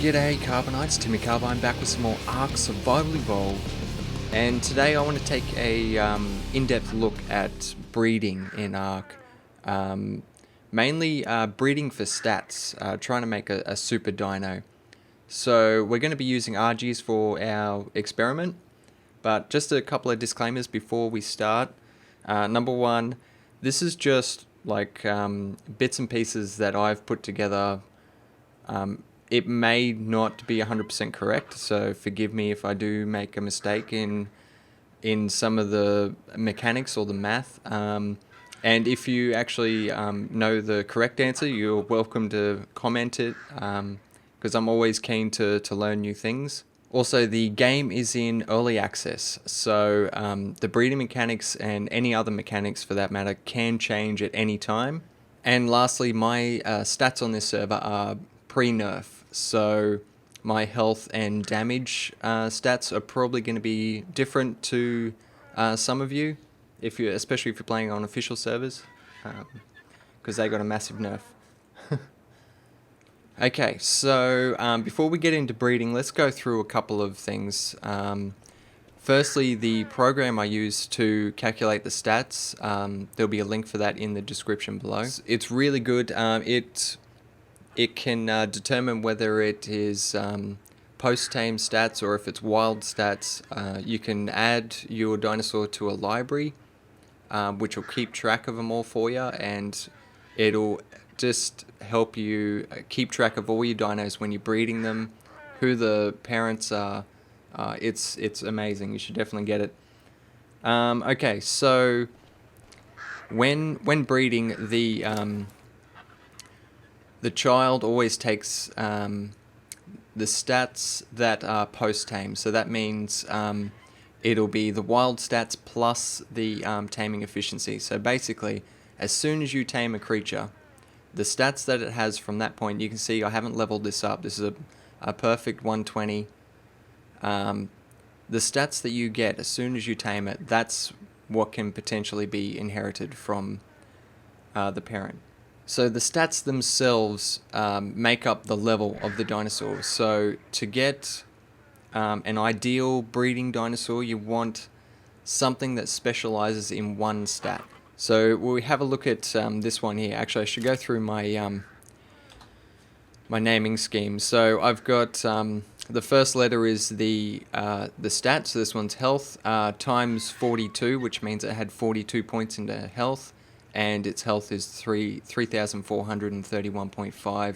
G'day Carbonites, TimmyCarbine back with some more Ark Survival Evolved, and today I want to take a in-depth look at breeding in Ark, mainly breeding for stats, trying to make a super dino. So we're going to be using Argies for our experiment, but just a couple of disclaimers before we start. Number one, this is just like bits and pieces that I've put together. It may not be 100% correct, so forgive me if I do make a mistake in some of the mechanics or the math. And if you actually know the correct answer, you're welcome to comment it, because I'm always keen to learn new things. Also, the game is in early access, so the breeding mechanics and any other mechanics for that matter can change at any time. And lastly, my stats on this server are pre-nerf, so my health and damage stats are probably going to be different to some of you, especially if you're playing on official servers, because they got a massive nerf. Okay, so before we get into breeding, let's go through a couple of things. Firstly, the program I use to calculate the stats, there'll be a link for that in the description below. It's really good. It can determine whether it is post-tame stats or if it's wild stats. You can add your dinosaur to a library, which will keep track of them all for you, and it'll just help you keep track of all your dinos when you're breeding them, who the parents are. It's amazing. You should definitely get it. Okay, so when breeding, the child always takes the stats that are post-tame. So that means it'll be the wild stats plus the taming efficiency. So basically, as soon as you tame a creature, the stats that it has from that point, you can see I haven't leveled this up. This is a perfect 120. The stats that you get as soon as you tame it, that's what can potentially be inherited from the parent. So the stats themselves make up the level of the dinosaur. So to get an ideal breeding dinosaur, you want something that specializes in one stat. So we have a look at this one here. Actually, I should go through my my naming scheme. So I've got the first letter is the stat. So this one's health times 42, which means it had 42 points into health. And its health is 3,431.5,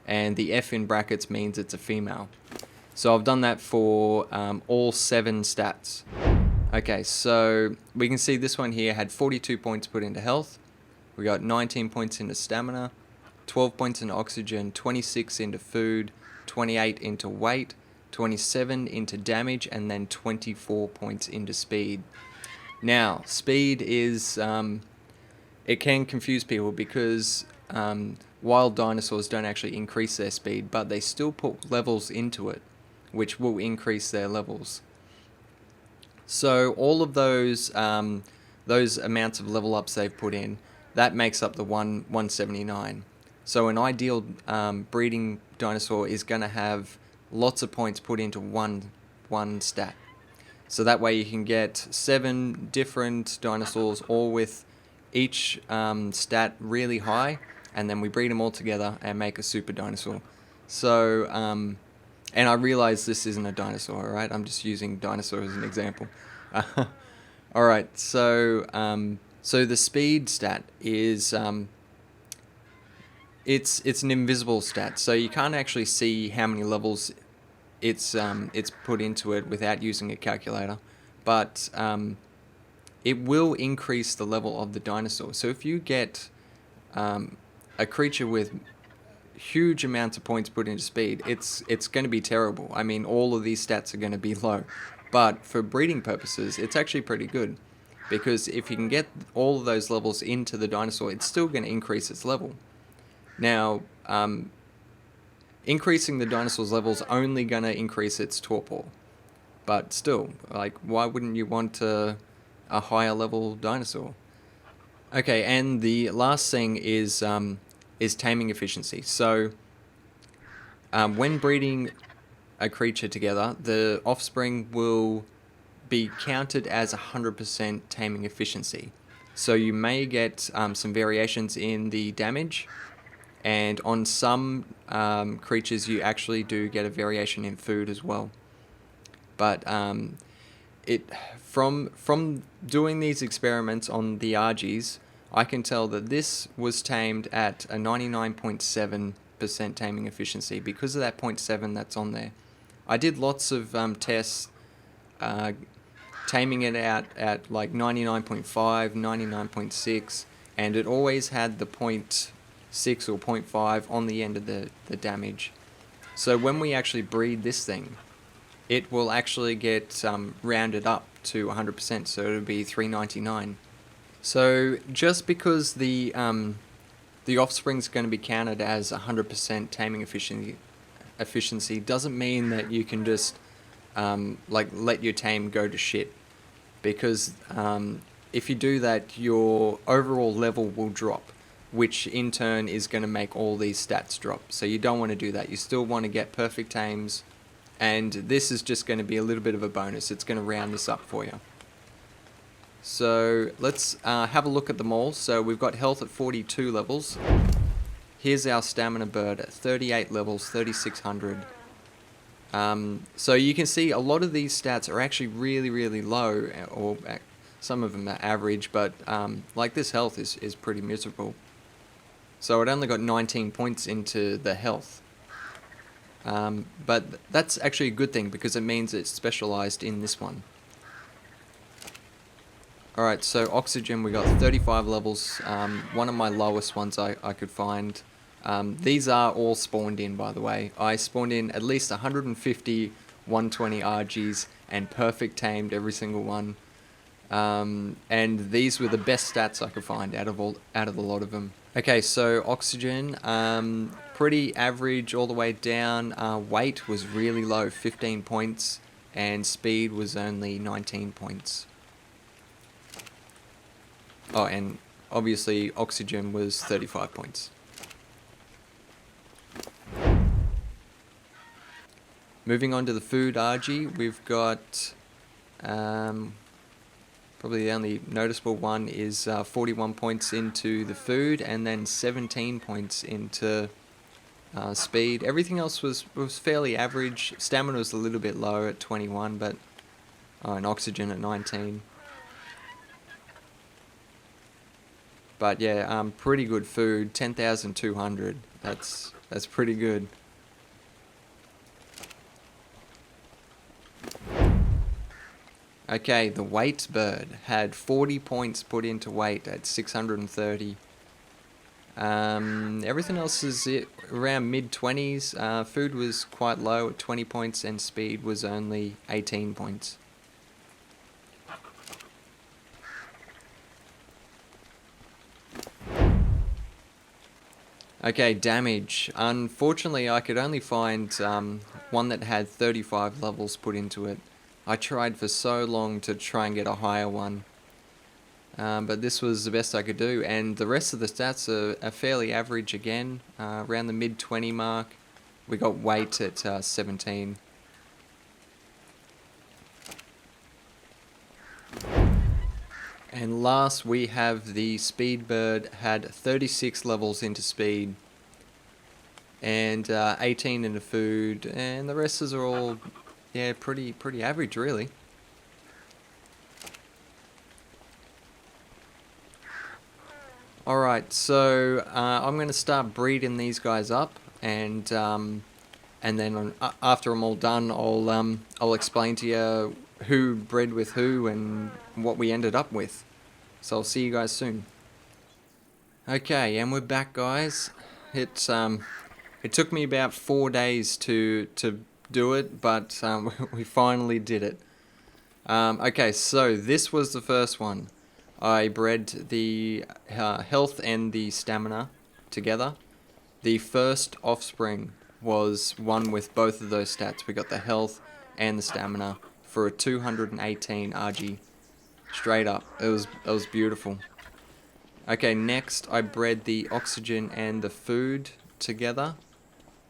and the F in brackets means it's a female. So I've done that for all 7 stats. Okay, so we can see this one here had 42 points put into health. We got 19 points into stamina, 12 points into oxygen, 26 into food, 28 into weight, 27 into damage, and then 24 points into speed. Now, speed is it can confuse people because wild dinosaurs don't actually increase their speed, but they still put levels into it, which will increase their levels. So all of those amounts of level ups they've put in, that makes up the 179. So an ideal breeding dinosaur is going to have lots of points put into one stat. So that way you can get 7 different dinosaurs, all with each stat really high, and then we breed them all together and make a super dinosaur. So, and I realize this isn't a dinosaur, alright? I'm just using dinosaur as an example. Alright, so the speed stat is, it's an invisible stat, so you can't actually see how many levels it's put into it without using a calculator, but it will increase the level of the dinosaur. So if you get a creature with huge amounts of points put into speed, it's going to be terrible. I mean, all of these stats are going to be low. But for breeding purposes, it's actually pretty good, because if you can get all of those levels into the dinosaur, it's still going to increase its level. Now, increasing the dinosaur's level is only going to increase its torpor. But still, like, why wouldn't you want a higher level dinosaur? Okay, and the last thing is taming efficiency. So when breeding a creature together, the offspring will be counted as 100% taming efficiency. So you may get some variations in the damage, and on some creatures you actually do get a variation in food as well. But from doing these experiments on the Argies, I can tell that this was tamed at a 99.7% taming efficiency because of that 0.7 that's on there. I did lots of tests taming it out at like 99.5, 99.6, and it always had the 0.6 or 0.5 on the end of the damage. So when we actually breed this thing, it will actually get rounded up to 100%, so it'll be 399. So just because the offspring's going to be counted as 100% taming efficiency doesn't mean that you can just like let your tame go to shit, because if you do that, your overall level will drop, which in turn is going to make all these stats drop. So you don't want to do that. You still want to get perfect tames, and this is just going to be a little bit of a bonus. It's going to round this up for you. So let's have a look at them all. So we've got health at 42 levels. Here's our stamina bird at 38 levels, 3600. So you can see a lot of these stats are actually really, really low, or some of them are average, but like this health is pretty miserable. So it only got 19 points into the health. But that's actually a good thing because it means it's specialized in this one. Alright, so oxygen, we got 35 levels, one of my lowest ones I could find. These are all spawned in, by the way. I spawned in at least 150 120 Argies and perfect tamed every single one. And these were the best stats I could find out of the lot of them. Okay, so oxygen, pretty average all the way down. Weight was really low, 15 points, and speed was only 19 points. Oh, and obviously oxygen was 35 points. Moving on to the food Argie, we've got probably the only noticeable one is 41 points into the food and then 17 points into speed. Everything else was fairly average. Stamina was a little bit low at 21, but and oxygen at 19. But yeah, pretty good food. 10,200. That's pretty good. Okay, the weight bird had 40 points put into weight at 630. Everything else is around mid-20s. Food was quite low at 20 points and speed was only 18 points. Okay, damage. Unfortunately, I could only find one that had 35 levels put into it. I tried for so long to try and get a higher one, but this was the best I could do, and the rest of the stats are fairly average again, around the mid-20 mark. We got weight at 17. And last we have the Speedbird, had 36 levels into speed and 18 into food, and the rest are all, yeah, pretty average really. Alright, so I'm going to start breeding these guys up, and then after I'm all done, I'll explain to you who bred with who and what we ended up with. So I'll see you guys soon. Okay, and we're back, guys. It took me about 4 days to do it, but we finally did it. Okay, so this was the first one. I bred the health and the stamina together. The first offspring was one with both of those stats. We got the health and the stamina for a 218 Argie. Straight up. It was beautiful. Okay, next I bred the oxygen and the food together.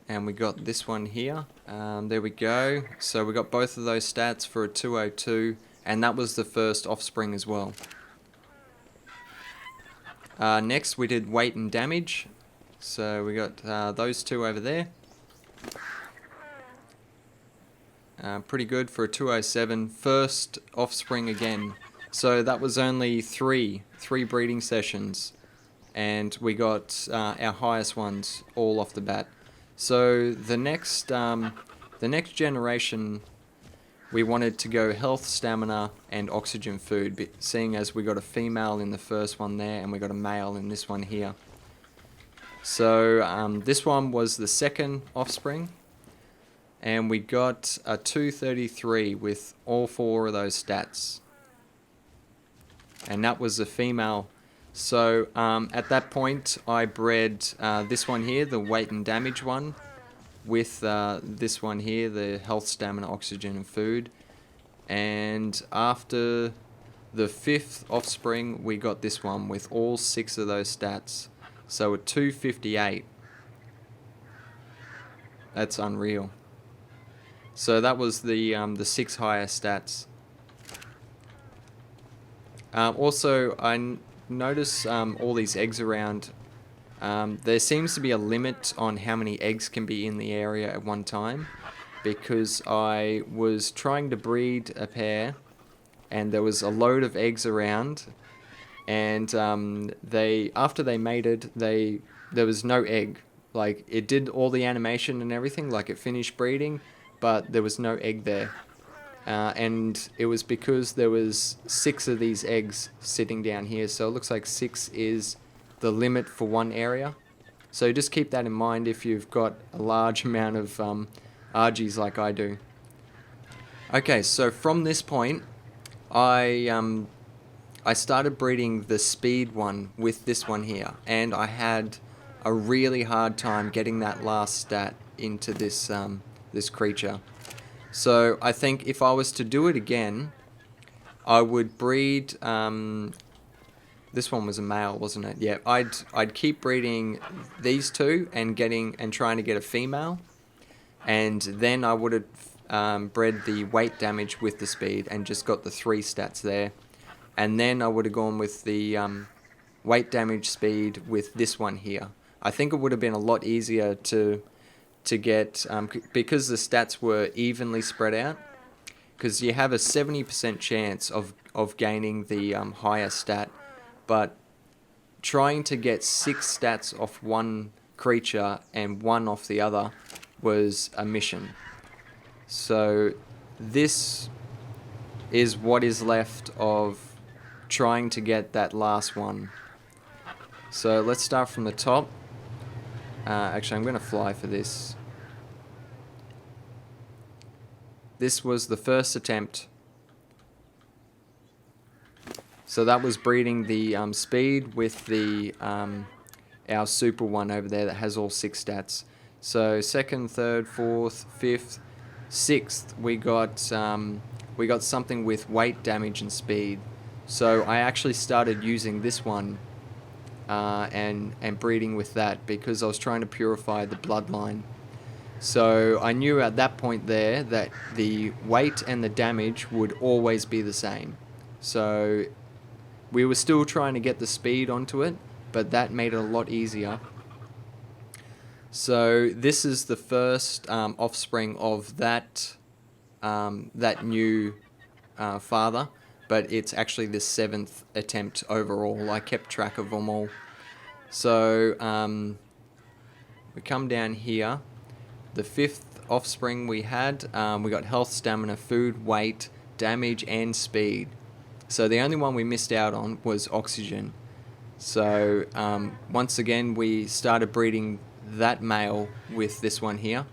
and we got this one here. There we go. So we got both of those stats for a 202, and that was the first offspring as well. Next we did weight and damage. So we got those two over there. Pretty good for a 207. First offspring again. So that was only three breeding sessions, and we got our highest ones all off the bat. So the next generation, we wanted to go health, stamina, and oxygen food, seeing as we got a female in the first one there, and we got a male in this one here. So this one was the second offspring, and we got a 233 with all 4 of those stats. And that was a female. So at that point I bred this one here, the weight and damage one, with this one here, the health, stamina, oxygen and food. And after the 5th offspring we got this one with all 6 of those stats. So a 258. That's unreal. So that was the 6 highest stats. Also, I notice all these eggs around. There seems to be a limit on how many eggs can be in the area at one time, because I was trying to breed a pair and there was a load of eggs around, and after they mated, there was no egg. Like, it did all the animation and everything, like it finished breeding, but there was no egg there. And it was because there was 6 of these eggs sitting down here, so it looks like 6 is the limit for one area. So just keep that in mind if you've got a large amount of Argies like I do. Okay, so from this point, I started breeding the speed one with this one here, and I had a really hard time getting that last stat into this this creature. So I think if I was to do it again, I would breed. This one was a male, wasn't it? Yeah, I'd keep breeding these two and trying to get a female, and then I would have bred the weight damage with the speed and just got the 3 stats there, and then I would have gone with the weight damage speed with this one here. I think it would have been a lot easier to get, because the stats were evenly spread out, because you have a 70% chance of gaining the higher stat, but trying to get 6 stats off one creature and 1 off the other was a mission. So this is what is left of trying to get that last one. So let's start from the top. Actually, I'm going to fly for this. This was the first attempt. So that was breeding the speed with the our super one over there that has all 6 stats. So 2nd, 3rd, 4th, 5th, 6th, we got something with weight, damage, and speed. So I actually started using this one and breeding with that because I was trying to purify the bloodline. So I knew at that point there that the weight and the damage would always be the same. So we were still trying to get the speed onto it, but that made it a lot easier. So this is the first offspring of that new father, but it's actually the 7th attempt overall. I kept track of them all. So we come down here. The 5th offspring we had, we got health, stamina, food, weight, damage, and speed. So the only one we missed out on was oxygen. So once again, we started breeding that male with this one here.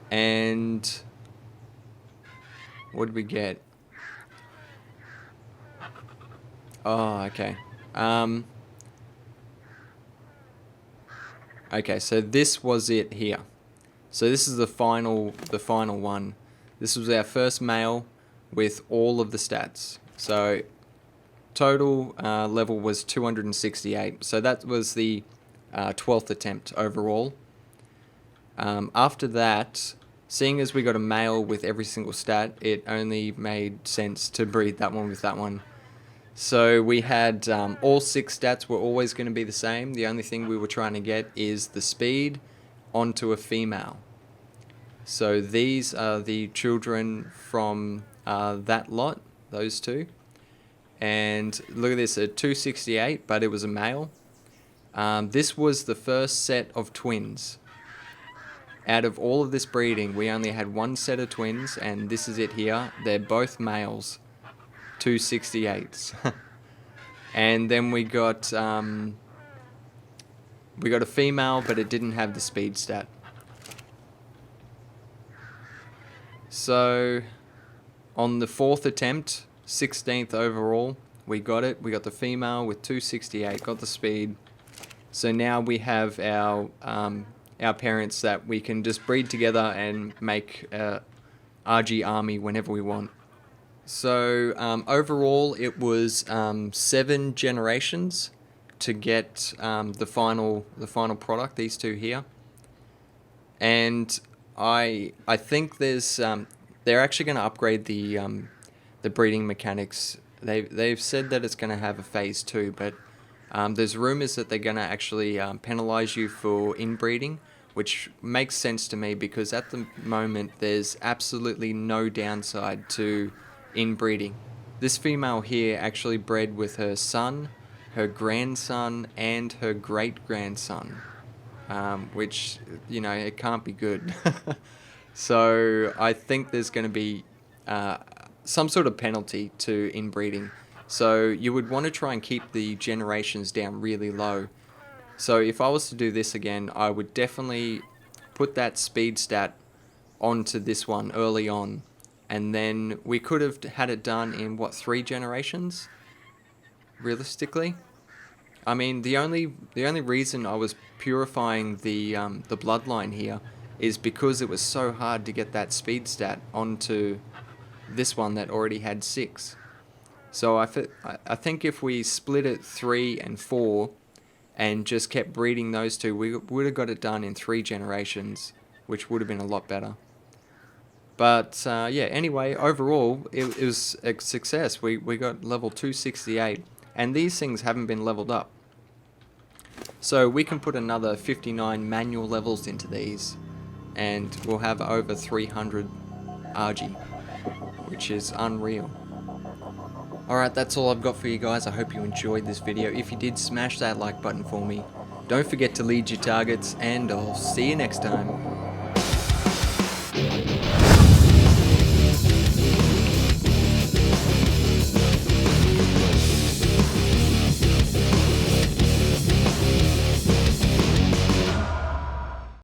And what did we get? Oh, okay. Okay, so this was it here. So this is the final one. This was our first male with all of the stats. So total level was 268. So that was the 12th attempt overall. After that, seeing as we got a male with every single stat, it only made sense to breed that one with that one. So we had all 6 stats were always going to be the same. The only thing we were trying to get is the speed onto a female. So these are the children from that lot, those two. And look at this, a 268, but it was a male. This was the first set of twins. Out of all of this breeding, we only had one set of twins, and this is it here. They're both males, 268s. And then we got a female, but it didn't have the speed stat. So on the 4th attempt, 16th overall, we got it. We got the female with 268, got the speed. So now we have our parents that we can just breed together and make a Argie army whenever we want. So overall, it was 7 generations to get the final product. These two here, and I think they're actually going to upgrade the breeding mechanics. They've said that it's going to have a phase 2, but there's rumors that they're going to actually penalize you for inbreeding, which makes sense to me because at the moment there's absolutely no downside to inbreeding. This female here actually bred with her son, her grandson, and her great-grandson, which, you know, it can't be good. So I think there's going to be some sort of penalty to inbreeding. So you would want to try and keep the generations down really low. So if I was to do this again, I would definitely put that speed stat onto this one early on. And then we could have had it done in, what, 3 generations? Realistically? I mean, the only reason I was purifying the bloodline here is because it was so hard to get that speed stat onto this one that already had 6. So I think if we split it 3 and 4 and just kept breeding those two, we would have got it done in 3 generations, which would have been a lot better. But yeah, anyway, overall, it was a success. We got level 268, and these things haven't been leveled up. So we can put another 59 manual levels into these, and we'll have over 300 Argie, which is unreal. Alright, that's all I've got for you guys. I hope you enjoyed this video. If you did, smash that like button for me. Don't forget to lead your targets, and I'll see you next time.